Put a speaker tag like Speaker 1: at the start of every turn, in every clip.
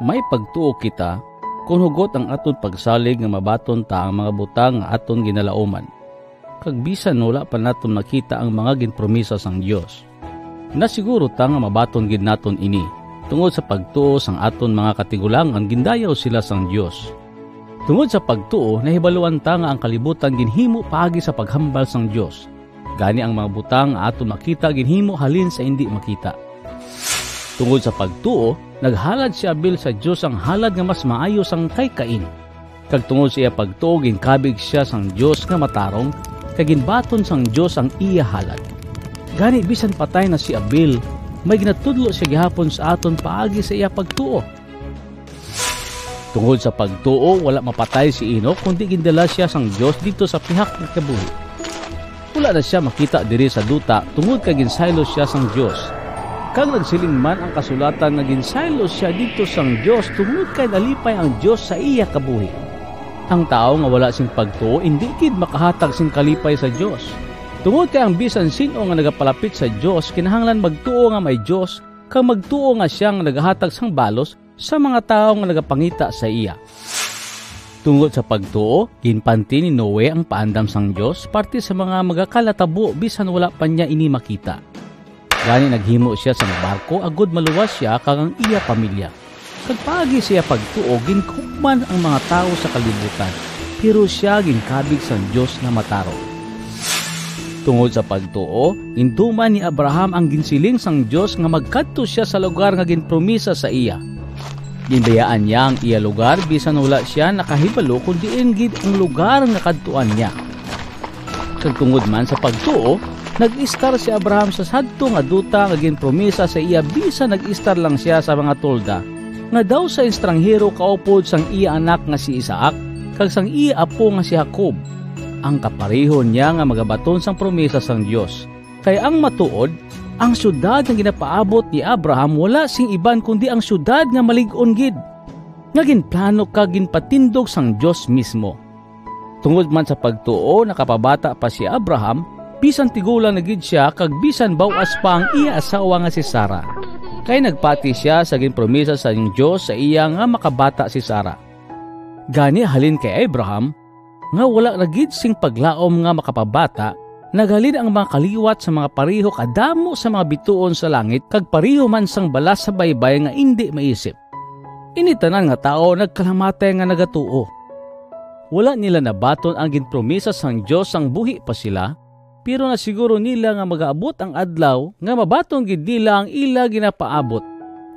Speaker 1: may pagtuo kita kung hugot ang aton pagsalig nga mabaton ta ang mga butang nga aton ginalauman. Kag bisan wala pa naton nakita ang mga ginpromisa sang Dios. Nasiguro ta nga mabaton gid naton ini tungod sa pagtuo sang aton mga katigulangan gindayaw sila sang Dios. Tungod sa pagtuo nahibaluan ta nga ang kalibutan ginhimo paagi sa paghambal sang Dios. Gani ang mga butang nga aton makita ginhimo halin sa hindi makita. Tungod sa pagtuo naghalad si Abel sa Dios ang halad nga mas maayo sang kay Cain. Kag tungod sa iya pagtuo ginkabig siya sang Dios nga matarong kag ginbaton sang Dios ang iya halad. Gani bisan patay na si Abel, may ginatudlo siya gihapon sa aton paagi sa iya pagtuo. Tungod sa pagtuo wala mapatay si Enoch kundi gindala siya sang Dios dito sa pihak nga kabuhi. Wala na siya makita diri sa duta tungod kay ginsaylo siya sang Dios. Kag nagsiling man ang kasulatan nga ginsaylo siya dito sang Dios tungod kay nalipay ang Dios sa iya kabuhi. Ang tao nga wala sing pagtuo indi gid makahatag sing kalipay sa Dios. Tungod kay ang bisan sino nga nagapalapit sa Dios kinahanglan magtuo nga may Dios kag magtuo nga siya nga nagahatag sang balos sa mga tao nga nagapangita sa iya. Tungod sa pagtuo, ginpanti ni Noe ang paandam sang Dios parte sa mga magakalatabo bisan wala pa niya ini makita. Gani naghimo siya sang barko agud maluwas siya kag ang iya pamilya. Kag paagi siya pagtuo ginkukman ang mga tao sa kalibutan, pero siya ginkabig sang Dios na mataro. Tungod sa pagtuo, induman ni Abraham ang ginsiling sang Dios nga magkadto siya sa lugar nga ginpromisa sa iya. Ginbayaan niya ang iya lugar bisan wala siya nakahibalo kundi gid ang lugar nga kadtuan niya. Kag tungod man sa pagtuo, nag-istar si Abraham sa sadto nga duta nga ginpromisa sa iya bisan nag-istar lang siya sa mga tolda nga daw sa estranghero kaupod sang iya anak nga si Isaac kag sang iya apo nga si Jacob. Ang kapareho niya nga magabaton sang promesa sang Dios. Kay ang matuod, ang syudad nga ginapaabot ni Abraham wala sing iban kundi ang syudad nga malig-on gid. Nga ginplano kag ginpatindog sang Dios mismo. Tungod man sa pagtuo nakapabata pa si Abraham, bisan tigulang na gid siya kag bisan bawas pa ang iya asawa nga si Sarah. Kay nagpati siya sa ginpromisa sa Dios sa iya nga makabata si Sarah. Gani halin kay Abraham nga wala na gid sing paglaom nga makapabata, naghalin ang mga kaliwat sa mga pareho kadamo sa mga bituon sa langit kag pareho man sang balas sa baybay nga indi maisip. Initanan nga tao nagkalamatay nga nagatuo. Wala nila nabaton ang ginpromisa sang Dios sang buhi pa sila, pero nasiguro nila nga magaabot ang adlaw nga mabaton gid nila ang ila ginapaabot.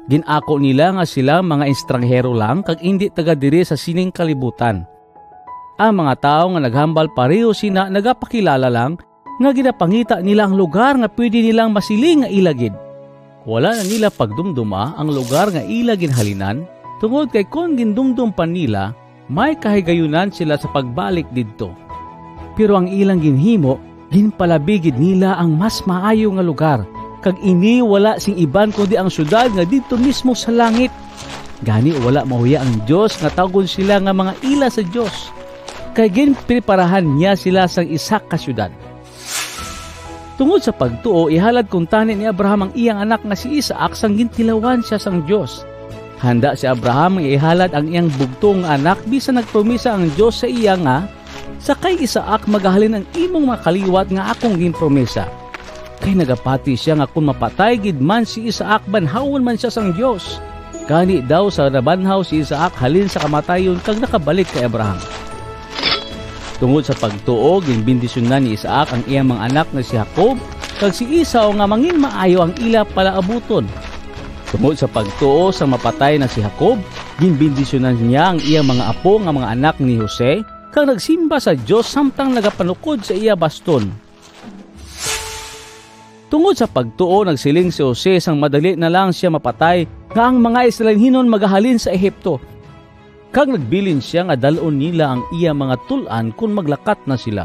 Speaker 1: Ginako nila nga sila mga estranghero lang kag indi taga diri sa sining kalibutan. Ang mga tao nga naghambal pareho sina nagapakilala lang nga ginapangita nila ang lugar nga pwede nilang masiling nga ilagid. Wala na nila pagdumduma ang lugar nga ila ginhalinan tungod kay kung gindumdum pa nila may kahigayunan sila sa pagbalik didto. Pero ang ilang ginhimo ginpalabigid nila ang mas maayo nga lugar kag ini wala sing iban kundi ang syudad nga didto mismo sa langit. Gani wala mahuya ang Dios nga tawgon sila nga mga ila sa Dios. Kay ginpreparahan niya sila sang isa ka syudad. Tungod sa pagtuo, ihalad kung tani ni Abraham ang iyang anak nga si Isaac sang gintilawan siya sang Dios. Handa si Abraham nga ihalad ang iyang bugtong anak bisan nagpromisa ang Dios sa iya nga sa kay Isaac magahalin ang imong mga kaliwat nga akong ginpromisa. Kay nagapati siya nga kung mapatay gid man si Isaac banhawon man siya sang Dios. Gani daw sa nabanhaw si Isaac halin sa kamatayon kag nakabalik kay Abraham. Tungod sa pagtuo, ginbindisyonan ni Isaac ang iyang mga anak na si Jacob kag si Esau nga mangin maayo ang ila palaabuton. Tungod sa pagtuo sa mapatay na si Jacob, ginbindisyonan niya ang iyang mga apo nga mga anak ni Jose kag nagsimba sa Dios samtang nagapanukod sa iya baston. Tungod sa pagtuo, nagsiling si Jose sang madali na lang siya mapatay nga ang mga Israelihinon magahalin sa Ehipto. Kag nagbilin siya nga dalon nila ang iya mga tulan kung maglakat na sila.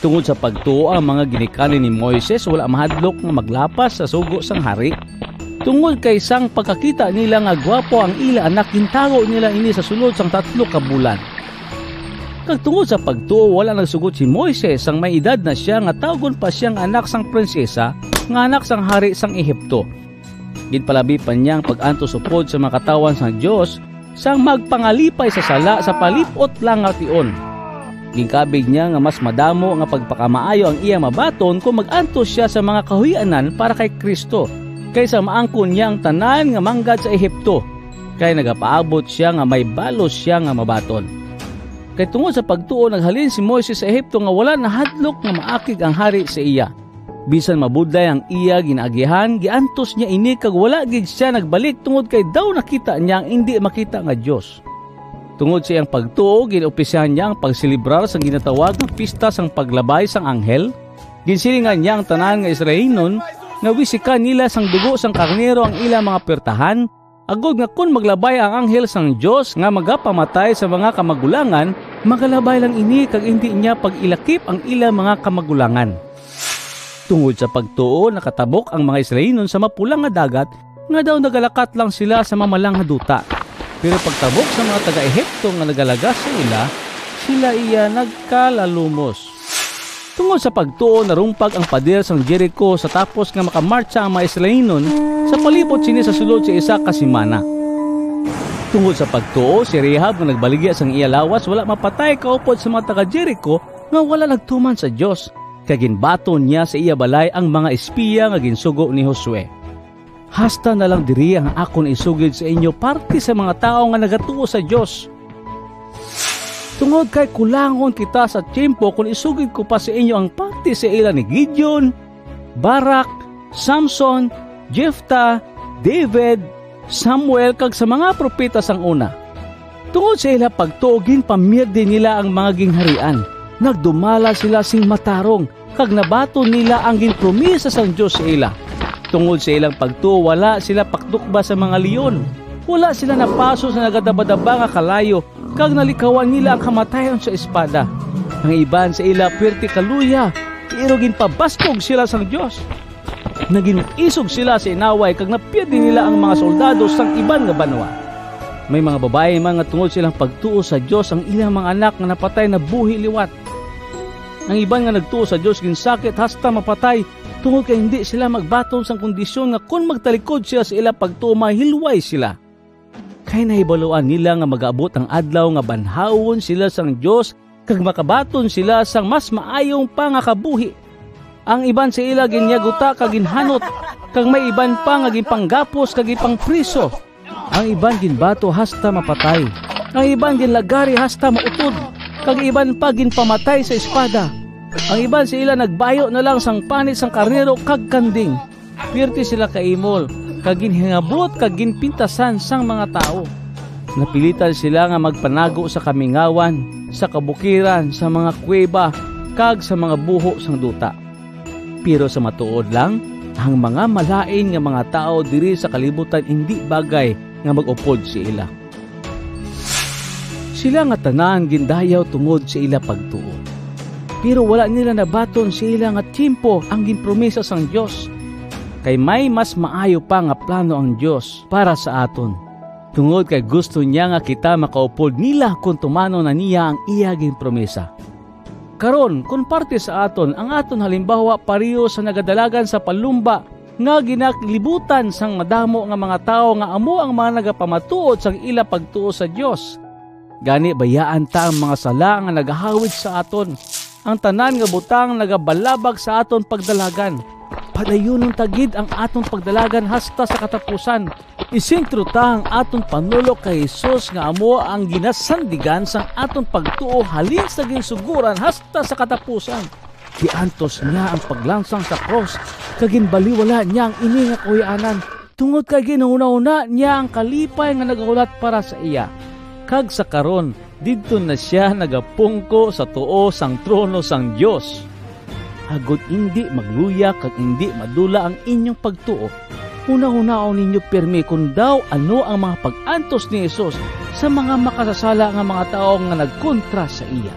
Speaker 1: Tungod sa pagtuo ang mga ginikanin ni Moises wala mahadlok nga maglapas sa sugo sang hari. Tungod kay sang pagkakita nila nga gwapo ang ila anak gintago nila ini sa sulod sang 3 ka bulan. Kag tungod sa pagtuo wala nagsugot si Moises sang may edad na siya nga tawgon pa siyang anak sang prinsesa nga anak sang hari sang Ehipto. Ginpalabi pa niyang pag-antos upod sa mga katawan sa Dios sang magpangalipay sa sala sa palipot lang nga tion. Ginkabig niya nga mas madamo nga pagpakamaayo ang iya mabaton kung mag-antos siya sa mga kahuyanan para kay Kristo kaysa maangkon niya ang tanan nga manggad sa Ehipto, kay nagapaabot siya nga may balos siya nga mabaton. Kay tungod sa pagtuo naghalin si Moises sa Ehipto nga wala nahadlok nga maakig ang hari sa iya. Bisan mabuday ang iya ginaagihan, giantos niya ini kag wala gid siya nagbalik tungod kay daw nakita niya ang hindi makita nga Dios. Tungod sa iyang pagtuo, ginopisyahan niya ang pagsilibrar sa ginatawag nga pista sang paglabay sang anghel. Ginsilingan niya ang tanan nga Israelinon nga wisikan nila sang dugo sang karnero ang ilang mga pertahan, agod nga kun maglabay ang anghel sang Dios nga magapamatay sa mga kamagulangan, magalabay lang ini kag hindi niya pag-ilakip ang ilang mga kamagulangan. Tungod sa pagtuo, nakatabok ang mga Israelinon sa mapulang nga dagat nga daw nagalakat lang sila sa mamalang nga duta. Pero pagtabok sa mga taga-Ehipto nga nagalagas sa ila, sila iya nagkalalumos. Tungod sa pagtuo, narumpag ang pader sang Jericho sa tapos nga makamarcha ang mga Israelinon sa palibot sini sa sulod sa isa ka semana. Tungod sa pagtuo, si Rahab nga nagbaligya sang iya lawas wala mapatay kaupod sa mga taga-Jericho nga wala nagtuman sa Dios. Kay ginbaton niya sa iya balay ang mga espiya nga ginsugo ni Josue. Hasta na lang diri ang akon isugid sa inyo parte sa mga tao nga nagatuo sa Dios. Tungod kay kulangon kita sa tiyempo kung isugid ko pa sa inyo ang parte sa ila ni Gideon, Barak, Samson, Jephthah, David, Samuel kag sa mga propeta sang una. Tungod sa ila pagtuogin pamirdi nila ang mga gingharian. Nagdumala sila sing matarong kag nabato nila ang ginpromisa sang Dios sa ila. Tungod sa ilang pagtuo, wala sila pakdukba sa mga leon. Wala sila napaso sa nagadabadaba nga kalayo, kag nalikawan nila ang kamatayon sa espada. Ang iban sa ila pwerte kaluya, pero ginpabaskog sila sang Dios. Naginisog sila sa inaway, kag napiyadi nila ang mga soldado sang iban nga banwa. May mga babae man nga tungod silang pagtuo sa Dios ang ilang mga anak nga napatay na buhi liwat. Ang iban nga nagtuo sa Dios ginsakit hasta mapatay, tungod kay hindi sila magbaton sang kondisyon nga kung magtalikod sila sa ila pagtuo mahilway sila. Kay nahibaluan nila nga mag-abot ang adlaw nga banhawon sila sang Dios kag makabaton sila sang mas maayong pa nga kabuhi. Ang iban sa ila ginyaguta kag ginhanot, kag may iban pa nga ginpanggapos kag ginpangpriso. Ang iban ginbato hasta mapatay. Ang iban ginlagari hasta mautod, kag iban pa ginpamatay sa espada. Ang iban sa ila nagbayo na lang sang panit sang karnero kag kanding. Pirti sila kaimol, kag ginhingabot kag ginpintasan sang mga tao. Napilitan sila nga magpanago sa kamingawan, sa kabukiran, sa mga kuweba, kag sa mga buho sang duta. Pero sa matuod lang, ang mga malain nga mga tao diri sa kalibutan hindi bagay nga mag-upod si ila. Sila nga tanan gindayaw tungod sa ila pagtuo. Pero wala nila nabaton sila nga tiyempo ang ginpromesa sang Dios. Kay may mas maayo pa nga plano ang Dios para sa aton. Tungod kay gusto niya nga kita makaupod nila kung tumano na niya ang iya ginpromesa. Karon, kung parte sa aton, ang aton halimbawa pareho sa nagadalagan sa palumba nga ginaklibutan sang madamo nga mga tao nga amo ang mga nagapamatuod sang ila pagtuo sa Dios. Gani bayaan ta ang mga sala nga nagahawid sa aton. Ang tanan nga butang nagabalabag sa aton pagdalagan. Padayon ng tagid ang aton pagdalagan hasta sa katapusan. Isentro ta ang aton panulok kay Jesus nga amo ang ginasandigan sang aton pagtuo halin sa ginsuguran hasta sa katapusan. Giantos niya ang paglansang sa cross, kag ginbaliwala niya ang ini nga kuyanan. Tungod kay ginuna-una niya ang kalipay nga nagahulat para sa iya. Kag sa karon, didto na siya nagapungko sa tuo sang trono sang Dios. Hagod hindi magluya kag hindi madula ang inyong pagtuo. Una-unaon ninyo permi kung daw ano ang mga pag-antos ni Jesus sa mga makasasala nga mga tao nga nagkontra sa iya.